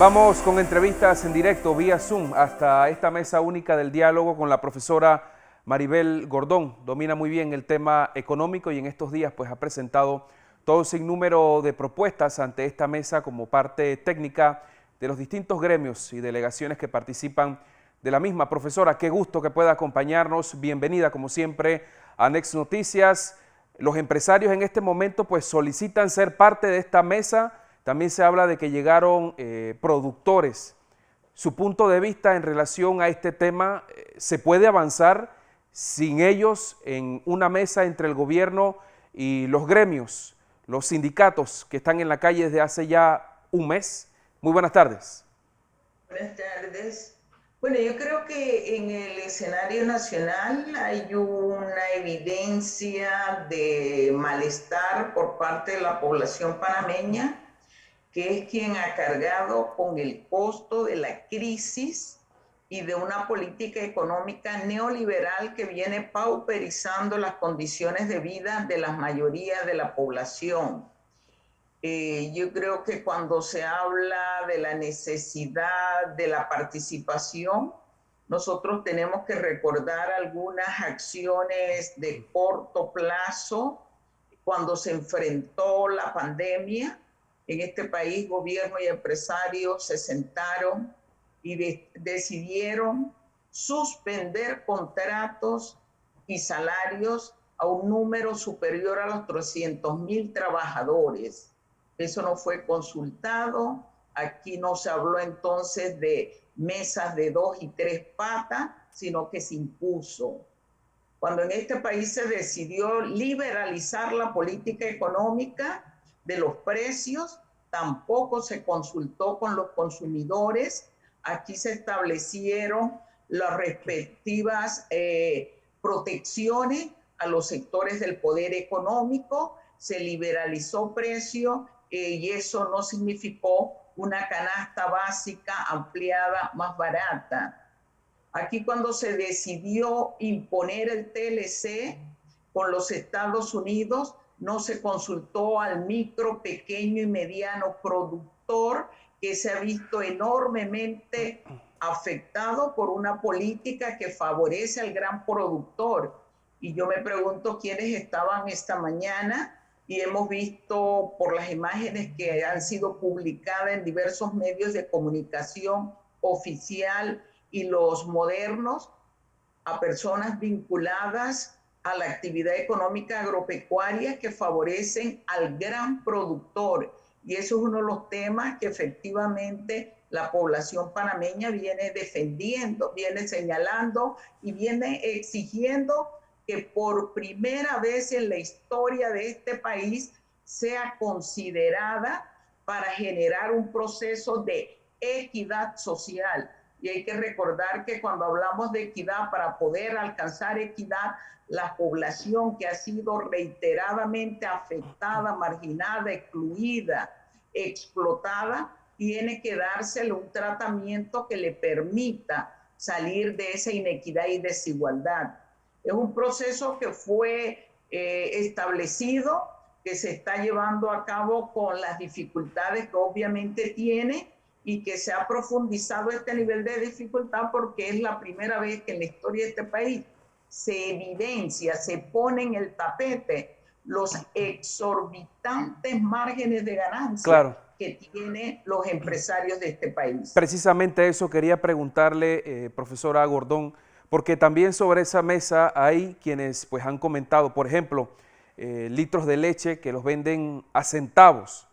Vamos con entrevistas en directo vía Zoom hasta esta mesa única del diálogo con la profesora Maribel Gordón. Domina muy bien el tema económico y en estos días pues ha presentado todo un sinnúmero de propuestas ante esta mesa como parte técnica de los distintos gremios y delegaciones que participan de la misma. Profesora, qué gusto que pueda acompañarnos. Bienvenida como siempre a Next Noticias. Los empresarios en este momento pues solicitan ser parte de esta mesa. También se habla de que llegaron productores. Su punto de vista en relación a este tema, ¿se puede avanzar sin ellos en una mesa entre el gobierno y los gremios, los sindicatos que están en la calle desde hace ya un mes? Muy buenas tardes. Buenas tardes. Bueno, yo creo que en el escenario nacional hay una evidencia de malestar por parte de la población panameña, que es quien ha cargado con el costo de la crisis y de una política económica neoliberal que viene pauperizando las condiciones de vida de la mayoría de la población. Yo creo que cuando se habla de la necesidad de la participación, nosotros tenemos que recordar algunas acciones de corto plazo. Cuando se enfrentó la pandemia, en este país gobierno y empresarios se sentaron y decidieron suspender contratos y salarios a un número superior a los 300,000 trabajadores. Eso no fue consultado. Aquí no se habló entonces de mesas de 2 y 3 patas, sino que se impuso. Cuando en este país se decidió liberalizar la política económica de los precios, tampoco se consultó con los consumidores. Aquí se establecieron las respectivas protecciones a los sectores del poder económico, se liberalizó precio y eso no significó una canasta básica ampliada más barata. Aquí cuando se decidió imponer el TLC con los Estados Unidos, no se consultó al micro, pequeño y mediano productor, que se ha visto enormemente afectado por una política que favorece al gran productor. Y yo me pregunto quiénes estaban esta mañana, y hemos visto por las imágenes que han sido publicadas en diversos medios de comunicación oficial y los modernos, a personas vinculadas a la actividad económica agropecuaria que favorecen al gran productor. Y eso es uno de los temas que efectivamente la población panameña viene defendiendo, viene señalando y viene exigiendo que por primera vez en la historia de este país sea considerada para generar un proceso de equidad social. Y hay que recordar que cuando hablamos de equidad, para poder alcanzar equidad, la población que ha sido reiteradamente afectada, marginada, excluida, explotada, tiene que dársele un tratamiento que le permita salir de esa inequidad y desigualdad. Es un proceso que fue establecido, que se está llevando a cabo con las dificultades que obviamente tiene, y que se ha profundizado este nivel de dificultad porque es la primera vez que en la historia de este país se evidencia, se pone en el tapete los exorbitantes márgenes de ganancia Claro, que tienen los empresarios de este país. precisamente eso quería preguntarle, profesora Gordón, porque también sobre esa mesa hay quienes pues han comentado, por ejemplo, litros de leche que los venden a centavos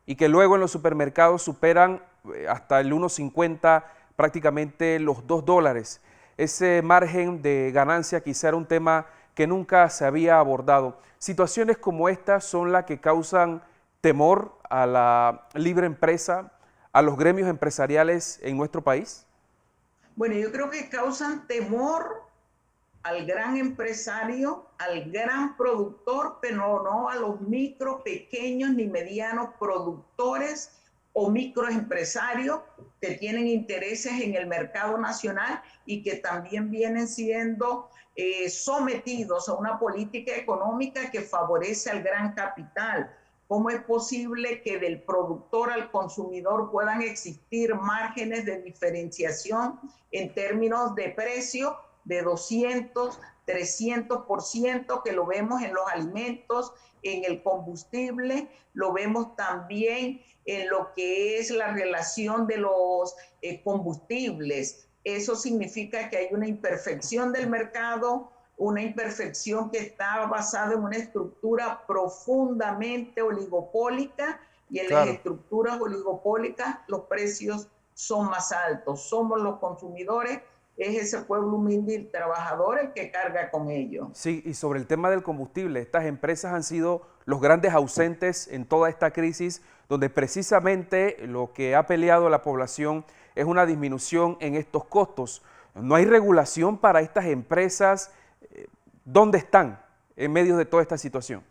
y que luego en los supermercados superan hasta el 1,50, prácticamente los $2. Ese margen de ganancia quizá era un tema que nunca se había abordado. Situaciones como estas son las que causan temor a la libre empresa, a los gremios empresariales en nuestro país. Bueno, yo creo que causan temor al gran empresario, al gran productor, pero no a los micro, pequeños ni medianos productores o microempresarios que tienen intereses en el mercado nacional y que también vienen siendo sometidos a una política económica que favorece al gran capital. ¿Cómo es posible que del productor al consumidor puedan existir márgenes de diferenciación en términos de precio de 200, 300%, que lo vemos en los alimentos, en el combustible, lo vemos también en lo que es la relación de los combustibles? Eso significa que hay una imperfección del mercado, una imperfección que está basada en una estructura profundamente oligopólica, y en las Claro. estructuras oligopólicas los precios son más altos. Somos los consumidores, es ese pueblo humilde y trabajador el que carga con ello. Sí, y sobre el tema del combustible, estas empresas han sido los grandes ausentes en toda esta crisis, donde precisamente lo que ha peleado la población es una disminución en estos costos. No hay regulación para estas empresas. ¿Dónde están en medio de toda esta situación?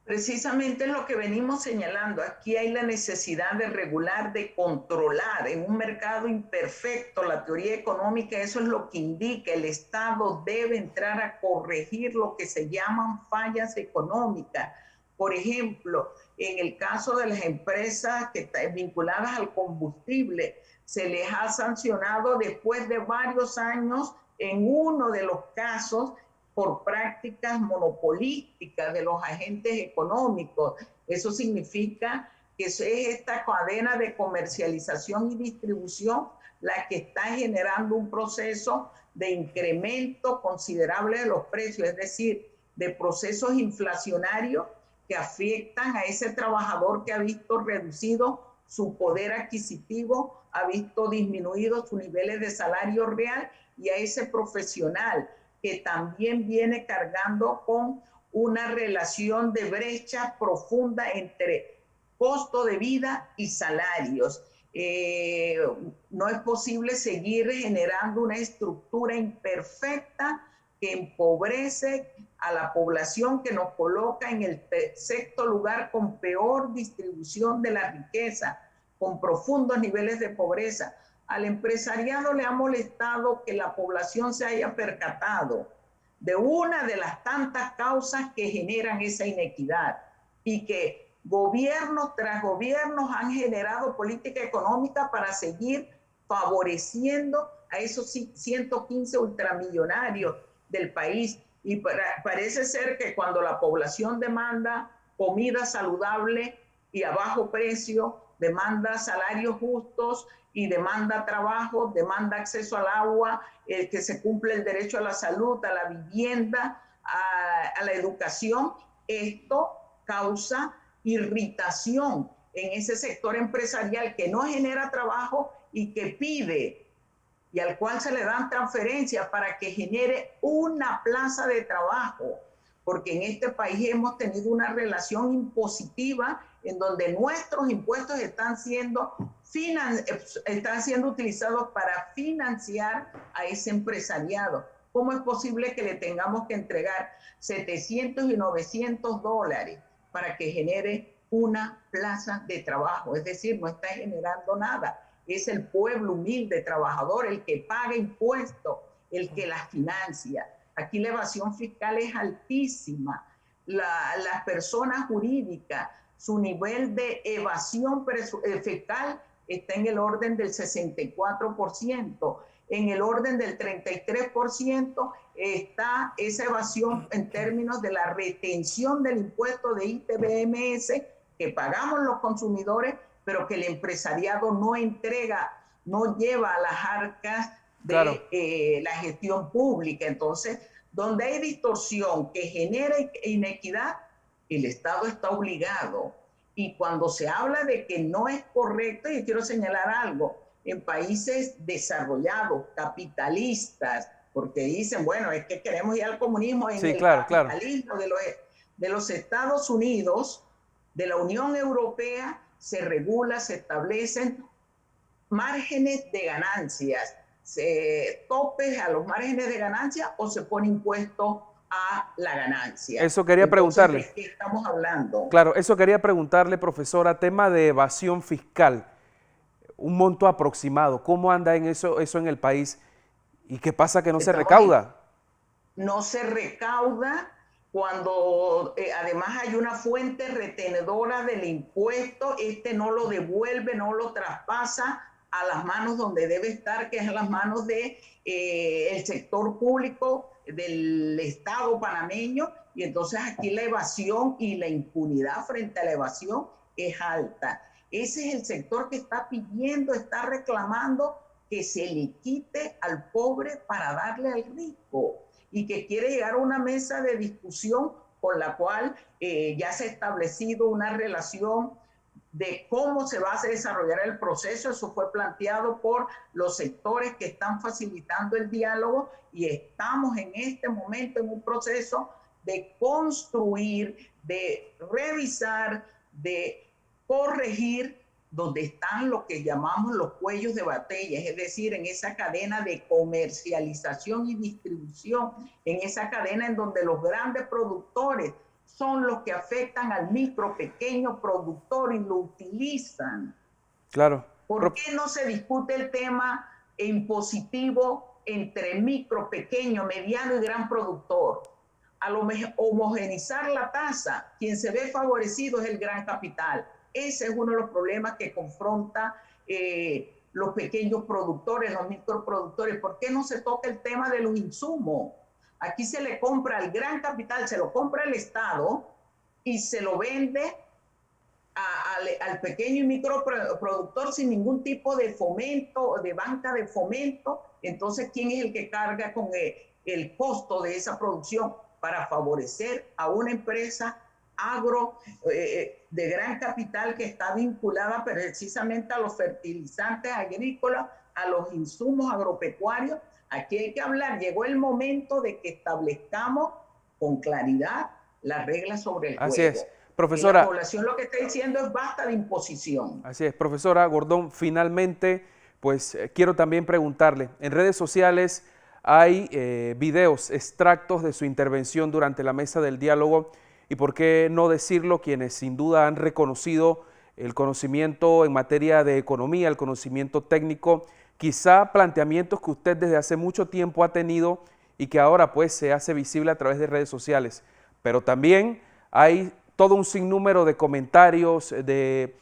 Precisamente es lo que venimos señalando. Aquí hay la necesidad de regular, de controlar. En un mercado imperfecto, la teoría económica, eso es lo que indica. El Estado debe entrar a corregir lo que se llaman fallas económicas. Por ejemplo, en el caso de las empresas que están vinculadas al combustible, se les ha sancionado después de varios años en uno de los casos por prácticas monopolísticas de los agentes económicos. Eso significa que es esta cadena de comercialización y distribución la que está generando un proceso de incremento considerable de los precios, es decir, de procesos inflacionarios que afectan a ese trabajador que ha visto reducido su poder adquisitivo, ha visto disminuidos sus niveles de salario real, y a ese profesional que también viene cargando con una relación de brecha profunda entre costo de vida y salarios. No es posible seguir generando una estructura imperfecta que empobrece a la población, que nos coloca en el sexto lugar con peor distribución de la riqueza, con profundos niveles de pobreza. Al empresariado le ha molestado que la población se haya percatado de una de las tantas causas que generan esa inequidad, y que gobiernos tras gobiernos han generado política económica para seguir favoreciendo a esos 115 ultramillonarios del país. Y parece ser que cuando la población demanda comida saludable y a bajo precio, demanda salarios justos y demanda trabajo, demanda acceso al agua, que se cumple el derecho a la salud, a la vivienda, a la educación, esto causa irritación en ese sector empresarial que no genera trabajo y que pide, y al cual se le dan transferencias para que genere una plaza de trabajo, porque en este país hemos tenido una relación impositiva en donde nuestros impuestos están siendo utilizados para financiar a ese empresariado. ¿Cómo es posible que le tengamos que entregar 700 y 900 dólares para que genere una plaza de trabajo? Es decir, no está generando nada. Es el pueblo humilde, trabajador, el que paga impuestos, el que las financia. Aquí la evasión fiscal es altísima. Las personas jurídicas, su nivel de evasión fiscal está en el orden del 64%. En el orden del 33% está esa evasión en términos de la retención del impuesto de ITBMS que pagamos los consumidores, pero que el empresariado no entrega, no lleva a las arcas de la gestión pública. Entonces, donde hay distorsión que genera inequidad, el Estado está obligado. Y cuando se habla de que no es correcto, yo quiero señalar algo, en países desarrollados, capitalistas, porque dicen, bueno, es que queremos ir al comunismo, en el capitalismo de los Estados Unidos, de la Unión Europea, se regula, se establecen márgenes de ganancias, topes a los márgenes de ganancia, o se pone impuesto a la ganancia. Eso quería preguntarle. ¿De qué estamos hablando? Claro, eso quería preguntarle, profesora, tema de evasión fiscal, un monto aproximado, ¿cómo anda en eso en el país? ¿Y qué pasa que no se recauda? No se recauda, Cuando además hay una fuente retenedora del impuesto, no lo devuelve, no lo traspasa a las manos donde debe estar, que es a las manos de el sector público del Estado panameño, y entonces aquí la evasión y la impunidad frente a la evasión es alta. Ese es el sector que está pidiendo, está reclamando que se le quite al pobre para darle al rico, y que quiere llegar a una mesa de discusión con la cual ya se ha establecido una relación de cómo se va a desarrollar el proceso. Eso fue planteado por los sectores que están facilitando el diálogo, y estamos en este momento en un proceso de construir, de revisar, de corregir donde están lo que llamamos los cuellos de botella, es decir, en esa cadena de comercialización y distribución, en esa cadena en donde los grandes productores son los que afectan al micro, pequeño productor y lo utilizan. Claro. ¿Por qué no se discute el tema impositivo entre micro, pequeño, mediano y gran productor? A lo mejor homogenizar la tasa, quien se ve favorecido es el gran capital. Ese es uno de los problemas que confronta los pequeños productores, los microproductores. ¿Por qué no se toca el tema de los insumos? Aquí se le compra al gran capital, se lo compra el Estado y se lo vende al pequeño y microproductor sin ningún tipo de fomento, de banca de fomento. Entonces, ¿quién es el que carga con el costo de esa producción para favorecer a una empresa agro de gran capital que está vinculada precisamente a los fertilizantes agrícolas, a los insumos agropecuarios? Aquí hay que hablar. Llegó el momento de que establezcamos con claridad las reglas sobre el juego. Así es, profesora. Y la población lo que está diciendo es basta de imposición. Así es, profesora Gordón, finalmente, pues quiero también preguntarle, en redes sociales hay videos, extractos de su intervención durante la mesa del diálogo, y por qué no decirlo, quienes sin duda han reconocido el conocimiento en materia de economía, el conocimiento técnico, quizá planteamientos que usted desde hace mucho tiempo ha tenido y que ahora pues se hace visible a través de redes sociales. Pero también hay todo un sinnúmero de comentarios de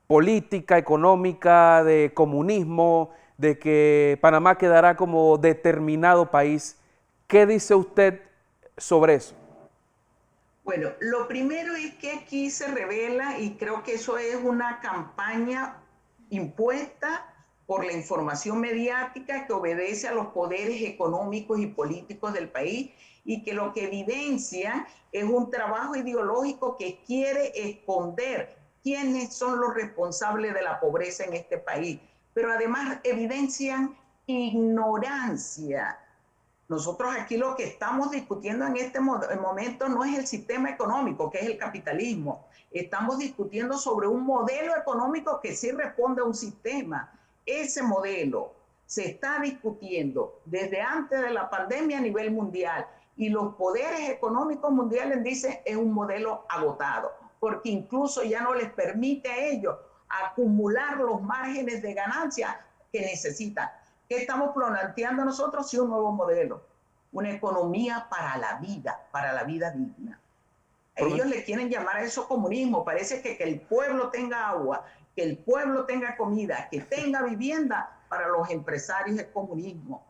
política económica, de comunismo, de que Panamá quedará como determinado país. ¿Qué dice usted sobre eso? Bueno, lo primero es que aquí se revela, y creo que eso es una campaña impuesta por la información mediática que obedece a los poderes económicos y políticos del país, y que lo que evidencia es un trabajo ideológico que quiere esconder quiénes son los responsables de la pobreza en este país, pero además evidencian ignorancia. Nosotros aquí lo que estamos discutiendo en este momento no es el sistema económico, que es el capitalismo. Estamos discutiendo sobre un modelo económico que sí responde a un sistema. Ese modelo se está discutiendo desde antes de la pandemia a nivel mundial, y los poderes económicos mundiales dicen es un modelo agotado, porque incluso ya no les permite a ellos acumular los márgenes de ganancia que necesitan. ¿Qué estamos planteando nosotros? Sí, un nuevo modelo, una economía para la vida digna. Ellos le quieren llamar a eso comunismo. Parece que el pueblo tenga agua, que el pueblo tenga comida, que tenga vivienda, para los empresarios es comunismo.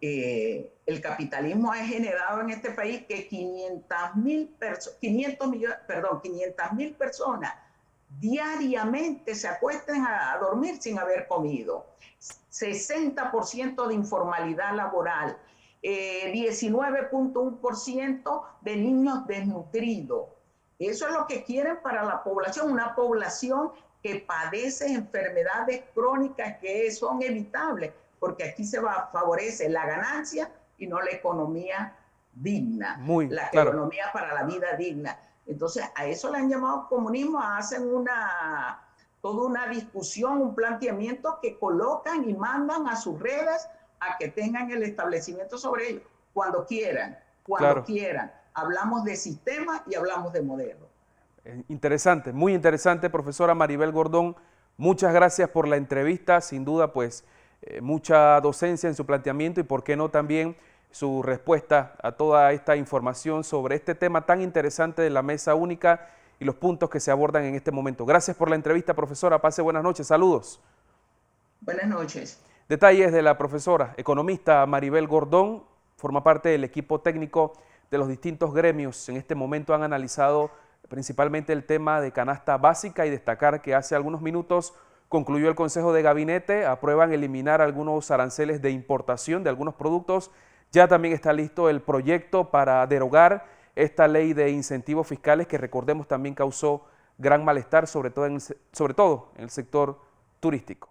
El capitalismo ha generado en este país que 500.000 personas diariamente se acuesten a dormir sin haber comido. 60% de informalidad laboral, 19.1% de niños desnutridos. Eso es lo que quieren para la población, una población que padece enfermedades crónicas que son evitables, porque aquí se favorece la ganancia y no la economía digna, economía para la vida digna. Entonces, a eso le han llamado comunismo. Hacen toda una discusión, un planteamiento que colocan y mandan a sus redes a que tengan el establecimiento sobre ello. Cuando quieran. Hablamos de sistema y hablamos de modelo. Interesante, muy interesante, profesora Maribel Gordón. Muchas gracias por la entrevista. Sin duda, pues, mucha docencia en su planteamiento, y por qué no también su respuesta a toda esta información sobre este tema tan interesante de la mesa única y los puntos que se abordan en este momento. Gracias por la entrevista, profesora. Pase buenas noches. Saludos. Buenas noches. Detalles de la profesora, economista Maribel Gordón, forma parte del equipo técnico de los distintos gremios. En este momento han analizado principalmente el tema de canasta básica y destacar que hace algunos minutos concluyó el Consejo de Gabinete, aprueban eliminar algunos aranceles de importación de algunos productos. Ya también está listo el proyecto para derogar esta ley de incentivos fiscales que recordemos también causó gran malestar, sobre todo en el sector turístico.